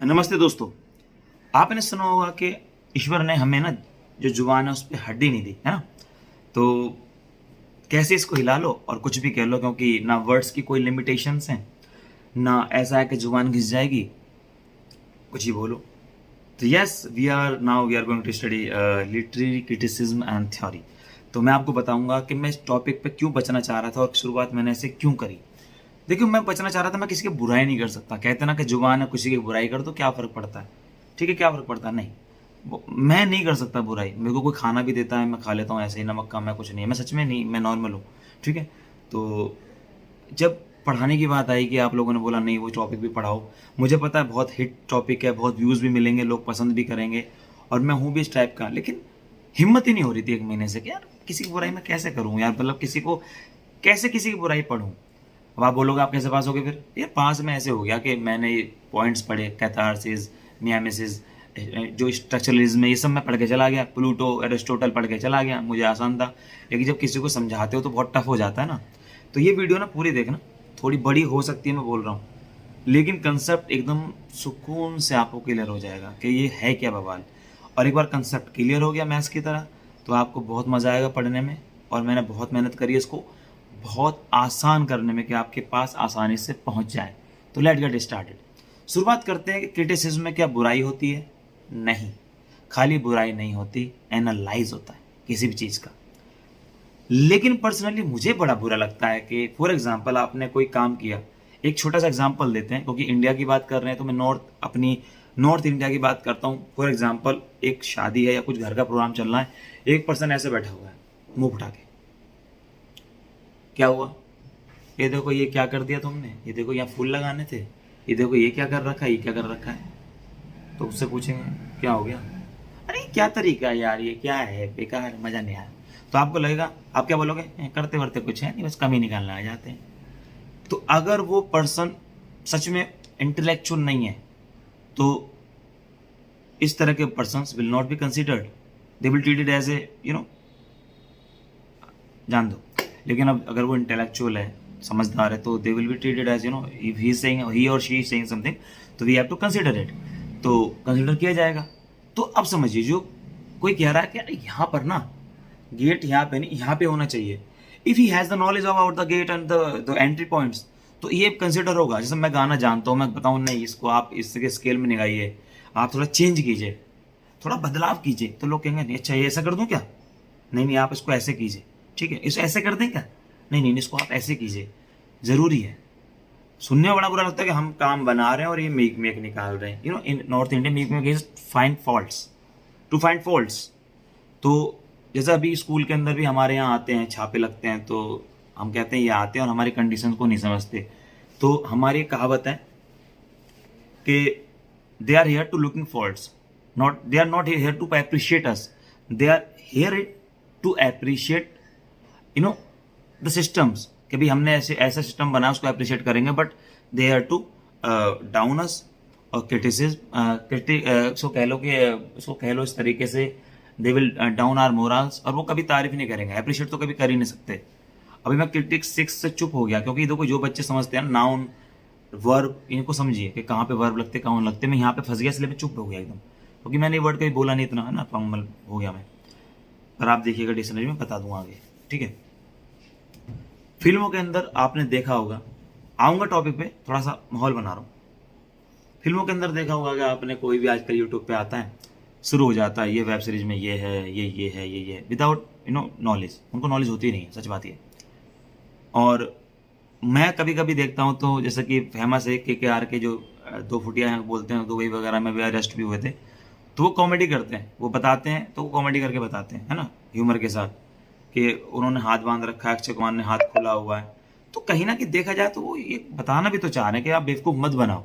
नमस्ते दोस्तों। आपने सुना होगा कि ईश्वर ने हमें ना जो जुबान है उस पर हड्डी नहीं दी है ना। तो कैसे इसको हिला लो और कुछ भी कह लो, क्योंकि ना वर्ड्स की कोई लिमिटेशंस हैं, ना ऐसा है कि जुबान घिस जाएगी, कुछ ही बोलो। तो yes, we are going to study literary criticism and theory. तो मैं आपको बताऊंगा कि मैं इस टॉपिक पे क्यों बचना चाह रहा था और शुरुआत मैंने ऐसे क्यों करी। देखिए, मैं बचना चाह रहा था, मैं किसी की बुराई नहीं कर सकता। कहते ना कि जुबान है, किसी की बुराई कर दो क्या फ़र्क पड़ता है। ठीक है, क्या फ़र्क पड़ता है, नहीं। मैं नहीं कर सकता बुराई। मेरे को कोई खाना भी देता है, मैं खा लेता हूँ ऐसे ही, नमक कम है, कुछ नहीं है, मैं सच में नहीं, मैं नॉर्मल हूँ। ठीक है। तो जब पढ़ाने की बात आई कि आप लोगों ने बोला नहीं वो टॉपिक भी पढ़ाओ, मुझे पता है बहुत हिट टॉपिक है, बहुत व्यूज़ भी मिलेंगे, लोग पसंद भी करेंगे, और मैं हूँ भी इस टाइप का, लेकिन हिम्मत ही नहीं हो रही थी 1 महीने से कि यार किसी की बुराई मैं कैसे करूँ यार, मतलब किसी को कैसे किसी की बुराई पढ़ूँ। अब आप बोलोगे आप कैसे पास हो गए फिर? ये पास में ऐसे हो गया कि मैंने पॉइंट्स पढ़े, कैथारसिस, मियामिसिस, जो स्ट्रक्चरलिज्म है, ये सब मैं पढ़ के चला गया, प्लूटो, एरिस्टोटल पढ़ के चला गया, मुझे आसान था। लेकिन जब किसी को समझाते हो तो बहुत टफ हो जाता है ना। तो ये वीडियो ना पूरी देखना, थोड़ी बड़ी हो सकती है, मैं बोल रहा हूँ, लेकिन कंसेप्ट एकदम सुकून से आपको क्लियर हो जाएगा कि ये है क्या बवाल। और एक बार कंसेप्ट क्लियर हो गया मैथ्स की तरह, तो आपको बहुत मज़ा आएगा पढ़ने में। और मैंने बहुत मेहनत करी है इसको बहुत आसान करने में कि आपके पास आसानी से पहुंच जाए। तो लेट गेट स्टार्टेड। शुरुआत करते हैं कि क्रिटिसिज्म में क्या बुराई होती है? नहीं, खाली बुराई नहीं होती, एनालाइज होता है किसी भी चीज़ का। लेकिन पर्सनली मुझे बड़ा बुरा लगता है कि फॉर एग्जांपल आपने कोई काम किया। एक छोटा सा एग्जांपल देते हैं, क्योंकि इंडिया की बात कर रहे हैं तो मैं नॉर्थ इंडिया की बात करता हूँ। फॉर एग्जांपल एक शादी है या कुछ घर का प्रोग्राम चल रहा है, एक पर्सन ऐसे बैठा हुआ है मुंह उठा के, क्या हुआ, ये देखो ये क्या कर दिया तुमने, ये देखो यहाँ फूल लगाने थे, ये देखो ये क्या कर रखा है, ये क्या कर रखा है। तो उससे पूछेंगे क्या हो गया, अरे क्या तरीका है यार, ये क्या है, बेकार, मजा नहीं आया। तो आपको लगेगा, आप क्या बोलोगे, करते वर्ते कुछ है नहीं, बस कमी निकालने आ जाते हैं। तो अगर वो पर्सन सच में इंटेलेक्चुअल नहीं है तो इस तरह के person will not be considered, they will treated as a जान दो। लेकिन अब अगर वो इंटेलेक्चुअल है, समझदार है, तो they will be treated as if he saying, he और शी सेइंग समथिंग, तो we have to consider it, तो कंसिडर किया जाएगा। तो अब समझिए, जो कोई कह रहा है कि अरे यहाँ पर ना गेट यहाँ पे नहीं, यहाँ पे होना चाहिए, if he has the knowledge about the gate and the entry points, तो ये कंसिडर होगा। जैसे मैं गाना जानता हूँ, मैं बताऊँ नहीं इसको आप इसके स्केल में नहीं गाइए, आप थोड़ा चेंज कीजिए, थोड़ा बदलाव कीजिए, तो लोग कहेंगे नहीं अच्छा ये ऐसा कर दूँ क्या, नहीं नहीं आप इसको ऐसे कीजिए, ठीक है, इसको ऐसे कर दें क्या, नहीं नहीं इसको आप ऐसे कीजिए। ज़रूरी है। सुनने में बड़ा बुरा लगता है कि हम काम बना रहे हैं और ये मेक मेक निकाल रहे हैं। In North Indian make make is find faults, to find faults. तो जैसे अभी स्कूल के अंदर भी हमारे यहाँ आते हैं, छापे लगते हैं, तो हम कहते हैं ये आते हैं और हमारी कंडीशन को नहीं समझते। तो हमारी कहावत है कि they are here to looking faults, not they are not here to appreciate us, they are here to appreciate the systems, कि भाई हमने ऐसे ऐसा सिस्टम बनाया उसको अप्रिशिएट करेंगे, but they are to down us और क्रिटिसिज्म, सो कह लो कि उसको कह लो इस तरीके से, they will down our morals, और वो कभी तारीफ नहीं करेंगे, अप्रिशिएट तो कभी कर ही नहीं सकते। अभी मैं क्रिटिक 6 से चुप हो गया, क्योंकि देखो जो बच्चे समझते हैं नाउन वर्ब, इनको समझिए कि कहाँ पे वर्ब लगते कहाँ लगते, मैं यहाँ पे फंस गया, इसलिए मैं चुप हो गया एकदम, क्योंकि मैंने ये वर्ड कभी बोला नहीं इतना, है ना, फॉर्मल हो गया मैं। पर आप देखिएगा डिक्शनरी में बता दूंगा आगे, ठीक है। फिल्मों के अंदर आपने देखा होगा, आऊँगा टॉपिक पे, थोड़ा सा माहौल बना रहा हूँ। फिल्मों के अंदर देखा होगा कि आपने, कोई भी आजकल यूट्यूब पे आता है, शुरू हो जाता है ये वेब सीरीज में ये है, ये है, ये विदाउट नॉलेज, उनको नॉलेज होती नहीं है, सच बात ये। और मैं कभी कभी देखता हूँ, तो जैसे कि फेमस है KKR के जो 2 फुटिया हैं बोलते हैं, दुबई वगैरह में भी अरेस्ट भी हुए थे, तो वो कॉमेडी करते हैं, वो बताते हैं, तो वो कॉमेडी करके बताते हैं, है ना, ह्यूमर के साथ, कि उन्होंने हाथ बांध रखा है, अक्षय कुमार ने हाथ खुला हुआ है। तो कहीं ना कहीं देखा जाए तो वो ये बताना भी तो चाह रहे हैं कि आप बेवकूफ़ मत बनाओ,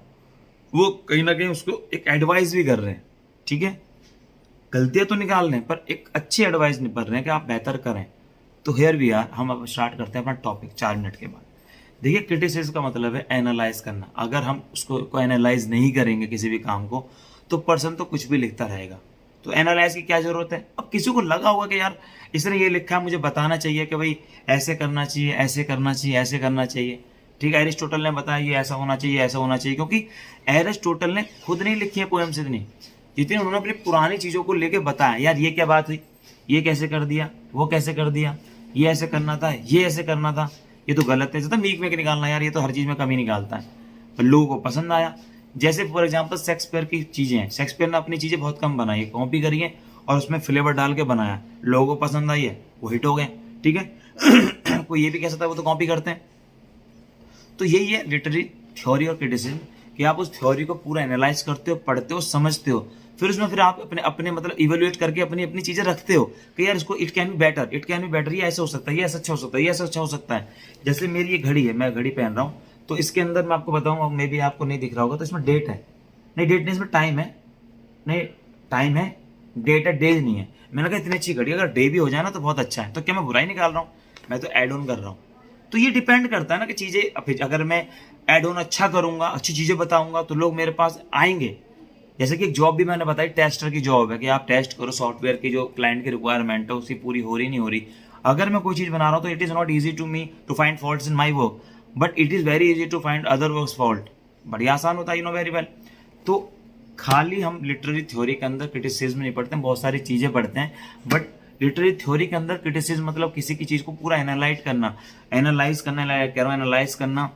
वो कहीं ना कहीं उसको एक एडवाइस भी कर रहे हैं, ठीक है, गलतियां तो निकाल रहे हैं पर एक अच्छी एडवाइस नहीं कर रहे हैं कि आप बेहतर करें। तो हेयर वी आर, हम अब स्टार्ट करते हैं अपना टॉपिक 4 मिनट के बाद। देखिए, क्रिटिसिज्म का मतलब है एनालाइज करना। अगर हम उसको एनालाइज नहीं करेंगे किसी भी काम को, तो पर्सन तो कुछ भी लिखता रहेगा। तो एनालाइज की क्या जरूरत है? अब किसी को लगा होगा कि यार इसने ये लिखा है, मुझे बताना चाहिए कि भाई ऐसे करना चाहिए, ऐसे करना चाहिए, ऐसे करना चाहिए। ठीक है, एरिस्टोटल ने बताया ये ऐसा होना चाहिए, ऐसा होना चाहिए, क्योंकि एरिस्टोटल ने खुद नहीं लिखी है पोएम्स इतनी, जितनी उन्होंने अपनी पुरानी चीज़ों को लेके बताया। यार ये क्या बात हुई, ये कैसे कर दिया, वो कैसे कर दिया, ये ऐसे करना था, ये ऐसे करना था, ये तो गलत है, जैसे मीक में निकालना, यार ये तो हर चीज़ में कमी निकालता है, पर लोगों को पसंद आया। जैसे फॉर एग्जाम्पल शेक्सपियर की चीज़ें हैं, शेक्सपियर ने अपनी चीज़ें बहुत कम बनाई है, कॉपी करी है और उसमें फ्लेवर डाल के बनाया, लोगों को पसंद आई है, वो हिट हो गए। ठीक है कोई ये भी कह सकता है वो तो कॉपी करते हैं। तो यही है लिटरेरी थ्योरी और क्रिटिसिज्म, कि आप उस थ्योरी को पूरा एनालाइज करते हो, पढ़ते हो, समझते हो, फिर उसमें फिर आप अपने अपने मतलब इवेल्युएट करके अपनी अपनी चीजें रखते हो कि यार इसको it can be better, it can be better, ये ऐसा हो सकता है, ये ऐसा अच्छा हो सकता है, ये ऐसा अच्छा हो सकता है। जैसे मेरी ये घड़ी है, मैं घड़ी पहन रहा हूँ, तो इसके अंदर मैं आपको बताऊंगा, मे भी आपको नहीं दिख रहा होगा, तो इसमें डेट है, नहीं डेट नहीं, इसमें टाइम है, नहीं टाइम है, डेट है, डेज नहीं है। मैंने कहा इतनी अच्छी घड़ी, अगर डे भी हो जाए ना तो बहुत अच्छा है, तो क्या मैं बुराई निकाल रहा हूँ, मैं तो एड ऑन कर रहा हूँ। तो ये डिपेंड करता है ना कि चीजें, अगर मैं एड ऑन अच्छा करूंगा, अच्छी चीजें बताऊंगा, तो लोग मेरे पास आएंगे। जैसे कि एक जॉब भी मैंने बताई, टेस्टर की जॉब है, कि आप टेस्ट करो सॉफ्टवेयर की जो क्लाइंट की रिक्वायरमेंट है उसकी पूरी हो रही नहीं हो रही। अगर मैं कोई चीज बना रहा हूँ तो it is not easy to me to find faults in my work, but it is very easy to find other works fault. बढ़िया आसान होता है, यू नो वेरी वेल। तो खाली हम लिटरेरी थ्योरी के अंदर क्रिटिसिज्म नहीं पढ़ते हैं, बहुत सारी चीजें पढ़ते हैं, बट लिटरेरी थ्योरी के अंदर क्रिटिसिज्म मतलब किसी की चीज को पूरा एनालाइज करना, एनालाइज करना,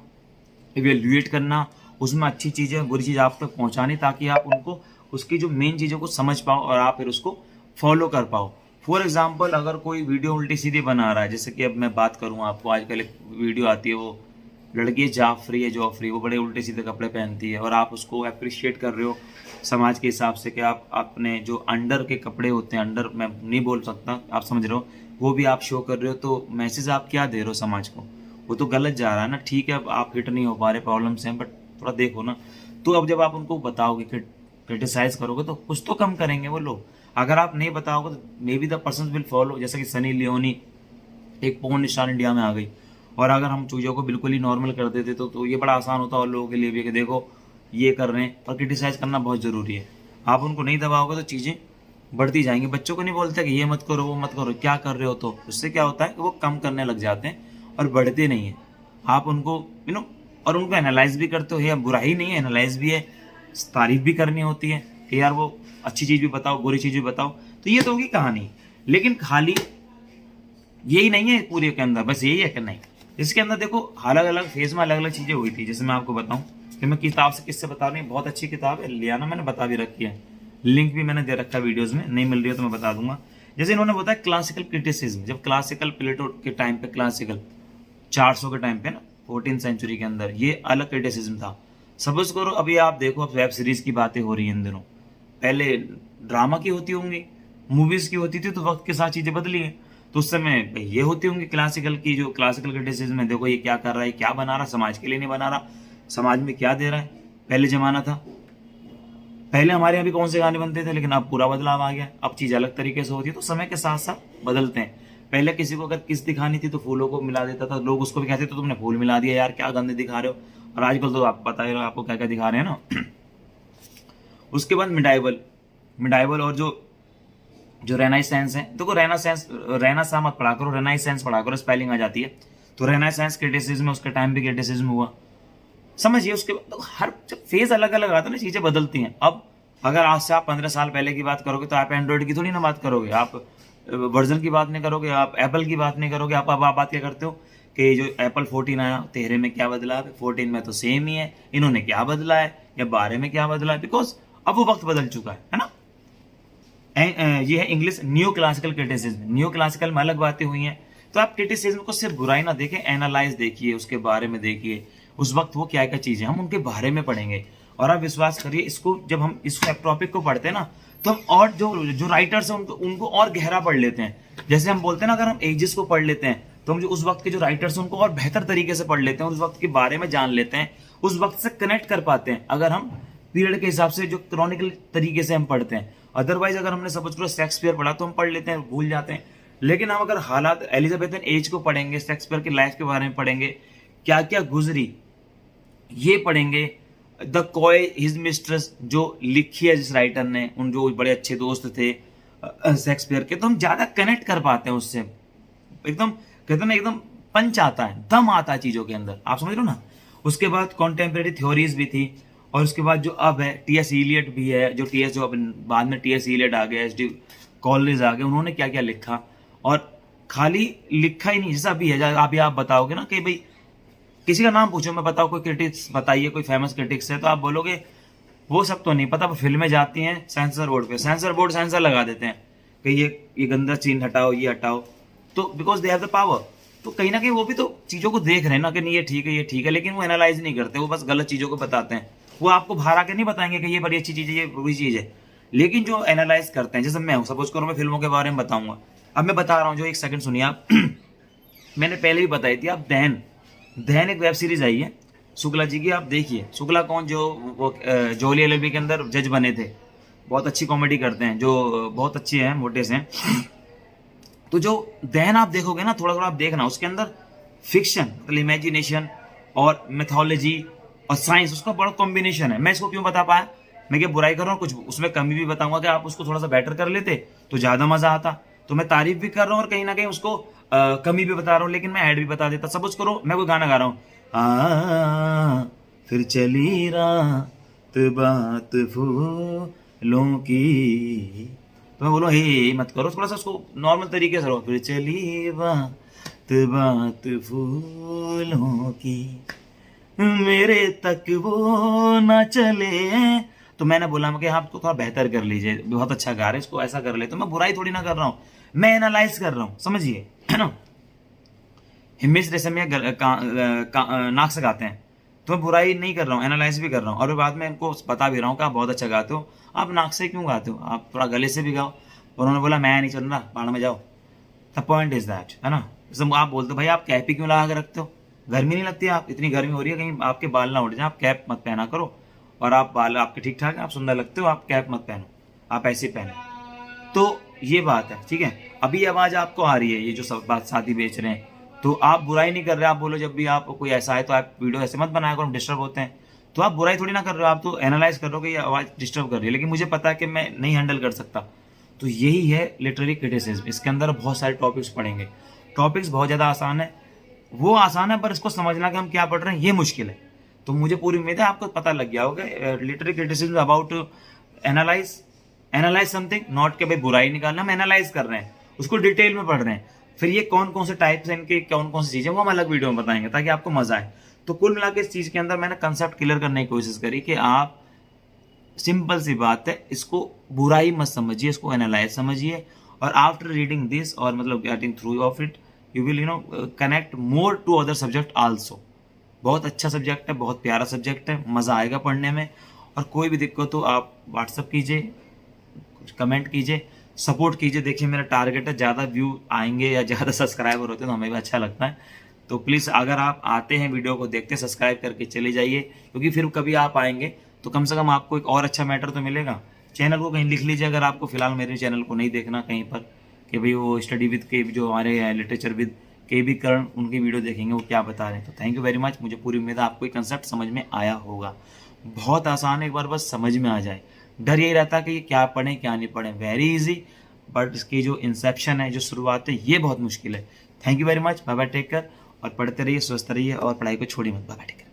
इवेल्युएट करना, उसमें अच्छी चीजें बुरी चीज आप तक पहुंचानी, ताकि आप उनको उसकी जो मेन चीजों को समझ पाओ और आप फिर उसको फॉलो कर पाओ। फॉर एग्जाम्पल अगर कोई वीडियो उल्टी सीधी बना रहा है, जैसे कि अब मैं बात करूँ आपको, आजकल एक वीडियो आती है, वो लड़की है जॉफरी, वो बड़े उल्टे सीधे कपड़े पहनती है, और आप उसको अप्रिशिएट कर रहे हो समाज के हिसाब से, कि आप अपने जो अंडर के कपड़े होते हैं, अंडर मैं नहीं बोल सकता, आप समझ रहे हो, वो भी आप शो कर रहे हो, तो मैसेज आप क्या दे रहे हो समाज को, वो तो गलत जा रहा है ना। ठीक है अब आप हिट नहीं हो पा रहे, प्रॉब्लम्स हैं, बट थोड़ा देखो ना। तो अब जब आप उनको बताओगे, क्रिटिसाइज करोगे, तो कुछ तो कम करेंगे वो लोग। अगर आप नहीं बताओगे तो may be the person will follow. जैसे कि सनी लियोनी एक पोर्न स्टार इंडिया में आ गई, और अगर हम चीज़ों को बिल्कुल ही नॉर्मल कर देते तो ये बड़ा आसान होता और लोगों के लिए भी, कि देखो ये कर रहे हैं, पर क्रिटिसाइज करना बहुत ज़रूरी है। आप उनको नहीं दबाओगे तो चीज़ें बढ़ती जाएंगी। बच्चों को नहीं बोलते कि ये मत करो, वो मत करो, क्या कर रहे हो, तो उससे क्या होता है कि वो कम करने लग जाते हैं और बढ़ते नहीं हैं। आप उनको और उनको एनालाइज भी करते हो, ये बुराई नहीं है, एनालाइज भी है, तारीफ भी करनी होती है कि यार वो अच्छी चीज़ भी बताओ, बुरी चीज़ भी बताओ। तो ये तो होगी कहानी, लेकिन खाली यही नहीं है पूरे के अंदर, बस यही है कि नहीं, इसके अंदर देखो अलग अलग फेज में अलग अलग चीज़ें हुई थी। जैसे मैं आपको बताऊं कि मैं किताब से किससे बता रही हूँ, बहुत अच्छी किताब है, लिया ना, मैंने बता भी रखी है, लिंक भी मैंने दे रखा है वीडियोज़ में, नहीं मिल रही है तो मैं बता दूंगा। जैसे इन्होंने बताया क्लासिकल क्रिटिसिज्म, जब क्लासिकल प्लेटो के टाइम पे, क्लासिकल 400 के टाइम पे ना, 14th सेंचुरी के अंदर, ये अलग क्रिटिसिज्म था। सपोज करो अभी आप देखो, अब वेब सीरीज की बातें हो रही हैं इन दिनों, पहले ड्रामा की होती होंगी, मूवीज की होती थी, तो वक्त के साथ चीजें बदली हैं, तो उस समय ये होती होंगी क्लासिकल की, जो क्लासिकल क्रिटिसिज्म है, देखो ये क्या कर रहा है, क्या बना रहा, समाज के लिए नहीं बना रहा, समाज में क्या दे रहा है। पहले जमाना था, पहले हमारे यहाँ भी कौन से गाने बनते थे, लेकिन अब पूरा बदलाव आ गया, अब चीज अलग तरीके से होती है, तो समय के साथ साथ बदलते हैं। पहले किसी को अगर किस दिखानी थी तो फूलों को मिला देता था, लोग उसको भी कहते तो तुमने फूल मिला दिया, यार क्या गंदे दिखा रहे हो। और आजकल तो आप पता है आपको क्या क्या दिखा रहे हैं ना। उसके बाद मिडाइवल और जो रेनाइसेंस है, देखो रेनासा मत पढ़ा करो, रेनाइसेंस पढ़ा करो, स्पेलिंग आ जाती है। तो रेनाइसेंस क्रिटिसिज्म, उसके टाइम भी क्रिटिसिज्म हुआ, समझिए। उसके बाद तो हर जब फेज अलग अलग आता है ना, चीजें बदलती हैं। अब अगर आज से आप 15 साल पहले की बात करोगे तो आप एंड्रॉइड की थोड़ी ना बात करोगे, आप वर्जन की बात नहीं करोगे, आप एप्पल की बात नहीं करोगे। आप बात क्या करते हो कि जो एप्पल 14 आया, 13 में क्या बदला है, 14 में तो सेम ही है, इन्होंने क्या बदला है, या 12 में क्या बदला है, बिकॉज अब वो वक्त बदल चुका है ना। ये है English new classical criticism. New classical में अलग बातें हुई हैं। तो आप क्रिटिसिज्म को सिर्फ बुराई ना देखें, एनालाइज देखिए, उसके बारे में देखिए, उस वक्त वो क्या क्या चीजें, हम उनके बारे में पढ़ेंगे। और आप विश्वास करिए, इसको जब हम इस टॉपिक को पढ़ते हैं ना, तो हम और जो राइटर्स हैं उनको और गहरा पढ़ लेते हैं। जैसे हम बोलते हैं ना, अगर हम एजेस को पढ़ लेते हैं तो हम जो उस वक्त के जो राइटर्स हैं उनको और बेहतर तरीके से पढ़ लेते हैं, उस वक्त के बारे में जान लेते हैं, उस वक्त से कनेक्ट कर पाते हैं, अगर हम पीरियड के हिसाब से जो क्रॉनिकल तरीके से हम पढ़ते हैं। अदरवाइज अगर हमने सपोज करो शेक्सपियर पढ़ा तो हम पढ़ लेते हैं, भूल जाते हैं। लेकिन हम अगर हालात एलिजाबेथन एज को पढ़ेंगे, शेक्सपियर की लाइफ के बारे में पढ़ेंगे, क्या क्या गुजरी, ये पढ़ेंगे। द कॉय हिज मिस्ट्रेस जो लिखी है जिस राइटर ने, उन जो बड़े अच्छे दोस्त थे शेक्सपियर के, तो हम ज्यादा कनेक्ट कर पाते हैं उससे। एकदम कहते हैं ना, एकदम पंच आता है, दम आता है चीजों के अंदर, आप समझ लो ना। उसके बाद कॉन्टेम्प्रेरी थ्योरीज भी थी, और उसके बाद जो अब है टी.एस. इलियट भी है, जो अब बाद में टी.एस. इलियट आ गया, एच.डी. कॉलेज आ गए, उन्होंने क्या क्या लिखा। और खाली लिखा ही नहीं, जैसा अभी है, अभी आप बताओगे ना कि भाई किसी का नाम पूछो, मैं बताओ कोई क्रिटिक्स बताइए, कोई फेमस क्रिटिक्स है, तो आप बोलोगे वो सब तो नहीं पता, फिल्में जाती हैं सेंसर बोर्ड पे, सेंसर लगा देते हैं कि ये गंदा सीन हटाओ, ये हटाओ, तो because they have the power. तो कहीं ना कहीं वो भी तो चीज़ों को देख रहे हैं ना कि नहीं ये ठीक है, ये ठीक है, लेकिन वो एनालाइज नहीं करते, वो बस गलत चीज़ों को बताते हैं। वो आपको बाहर आके नहीं बताएंगे कि ये बड़ी अच्छी चीज़ है, ये बुरी चीज़ है, लेकिन जो एनालाइज करते हैं, जैसे मैं हूँ, सपोज करो मैं फिल्मों के बारे में बताऊंगा, अब मैं बता रहा हूँ, जो एक सेकंड सुनिए आप मैंने पहले ही बताई थी आप, दहन एक वेब सीरीज आई है शुक्ला जी की, आप देखिए। शुक्ला कौन, जो वो जोली एलएलबी के अंदर जज बने थे, बहुत अच्छी कॉमेडी करते हैं, जो बहुत अच्छे हैं, मोटे से हैं। तो जो दहन आप देखोगे ना, थोड़ा थोड़ा आप देखना, उसके अंदर फिक्शन मतलब इमेजिनेशन और मैथोलॉजी और साइंस, उसका बड़ा कॉम्बिनेशन है। मैं इसको क्यों बता पाया, मैं क्या बुराई कर रहा हूँ, कुछ उसमें कमी भी बताऊंगा कि आप उसको थोड़ा सा बेटर कर लेते तो ज़्यादा मजा आता। तो मैं तारीफ भी कर रहा हूँ और कहीं ना कहीं उसको कमी भी बता रहा हूँ, लेकिन मैं ऐड भी बता देता। सपोज करो मैं कोई गाना गा रहा हूँ, फिर चली रात बात फूलों की, तो मैं बोलूँ हे मत करो, थोड़ा सा उसको नॉर्मल तरीके से रहो, फिर चली बात फूलों की, मेरे तक वो ना चले। तो मैंने बोला कि आप तो थोड़ा बेहतर कर लीजिए, बहुत अच्छा गा रहे, इसको ऐसा कर ले। तो मैं बुराई थोड़ी ना कर रहा हूँ, मैं एनालाइज कर रहा हूँ, समझिए, है ना। हिमेश रेशमिया नाक से गाते हैं, तो मैं बुराई नहीं कर रहा हूँ, एनालाइज भी कर रहा हूँ, और बाद में इनको बता भी रहा हूँ कि आप बहुत अच्छा गाते हो, आप नाक से क्यों गाते हो, आप थोड़ा गले से भी गाओ। और उन्होंने बोला मैं नहीं चल रहा, बाढ़ में जाओ। द पॉइंट इज दैट, है ना। जैसे आप बोलते हो भाई आप कैप ही क्यों लगा के रखते हो, गर्मी नहीं लगती, आप इतनी गर्मी हो रही है, कहीं आपके बाल ना उड़ जाए, आप कैप मत पहना करो, और आप बाल आपके ठीक ठाक है, आप सुंदर लगते हो, आप कैप मत पहनो, आप ऐसे पहनो। तो ये बात है, ठीक है। अभी आवाज आपको आ रही है, ये जो सब बात शादी बेच रहे हैं, तो आप बुराई नहीं कर रहे, आप बोलो जब भी आप कोई ऐसा है तो आप वीडियो ऐसे मत बनाया करो, हम डिस्टर्ब होते हैं। तो आप बुराई थोड़ी ना कर रहे हो, आप तो एनालाइज कर रहे हो कि ये आवाज़ डिस्टर्ब कर रही है, लेकिन मुझे पता है कि मैं नहीं हैंडल कर सकता। तो यही है लिटरेरी क्रिटिसिज्म, इसके अंदर बहुत सारे टॉपिक्स पढ़ेंगे, टॉपिक्स बहुत ज़्यादा आसान है, वो आसान है, पर इसको समझना कि हम क्या पढ़ रहे हैं ये मुश्किल है। तो मुझे पूरी उम्मीद है आपको पता लग गया होगा। Literary criticism about analyse something, not के भाई बुराई निकालना, हम एनालाइज कर रहे हैं, उसको डिटेल में पढ़ रहे हैं। फिर ये कौन कौन से टाइप्स हैं इनके, कौन कौन सी चीज़ें, वो हम अलग वीडियो में बताएंगे ताकि आपको मजा आए। तो कुल मिला के इस चीज़ के अंदर मैंने कंसेप्ट क्लियर करने की कोशिश करी कि आप, सिंपल सी बात है, इसको बुराई मत समझिए, इसको एनालाइज समझिए, और आफ्टर रीडिंग दिस और मतलब getting through of it you will connect more to other subject also. बहुत अच्छा सब्जेक्ट है, बहुत प्यारा सब्जेक्ट है, मज़ा आएगा पढ़ने में। और कोई भी दिक्कत हो आप व्हाट्सअप कीजिए, कमेंट कीजिए, सपोर्ट कीजिए। देखिए मेरा टारगेट है, ज़्यादा व्यू आएंगे या ज़्यादा सब्सक्राइबर होते हैं तो हमें भी अच्छा लगता है। तो प्लीज़ अगर आप आते हैं वीडियो को देखते, सब्सक्राइब करके चले जाइए, क्योंकि फिर कभी आप आएंगे तो कम से कम आपको एक और अच्छा मैटर तो मिलेगा। चैनल को कहीं लिख लीजिए, अगर आपको फिलहाल मेरे चैनल को नहीं देखना कहीं पर, कि भाई वो स्टडी विद के जो हमारे लिटरेचर विद के बी करण, उनकी वीडियो देखेंगे वो क्या बता रहे हैं। तो थैंक यू वेरी मच, मुझे पूरी उम्मीद है आपको ये कंसेप्ट समझ में आया होगा। बहुत आसान है, एक बार बस समझ में आ जाए। डर यही रहता है कि ये क्या पढ़ें क्या नहीं पढ़ें, वेरी इजी, बट इसकी जो इंसेप्शन है, जो शुरुआत है, ये बहुत मुश्किल है। Thank you very much, bye bye, take care, और पढ़ते रहिए, स्वस्थ रहिए, और पढ़ाई को छोड़िए मत। Bye bye, take care.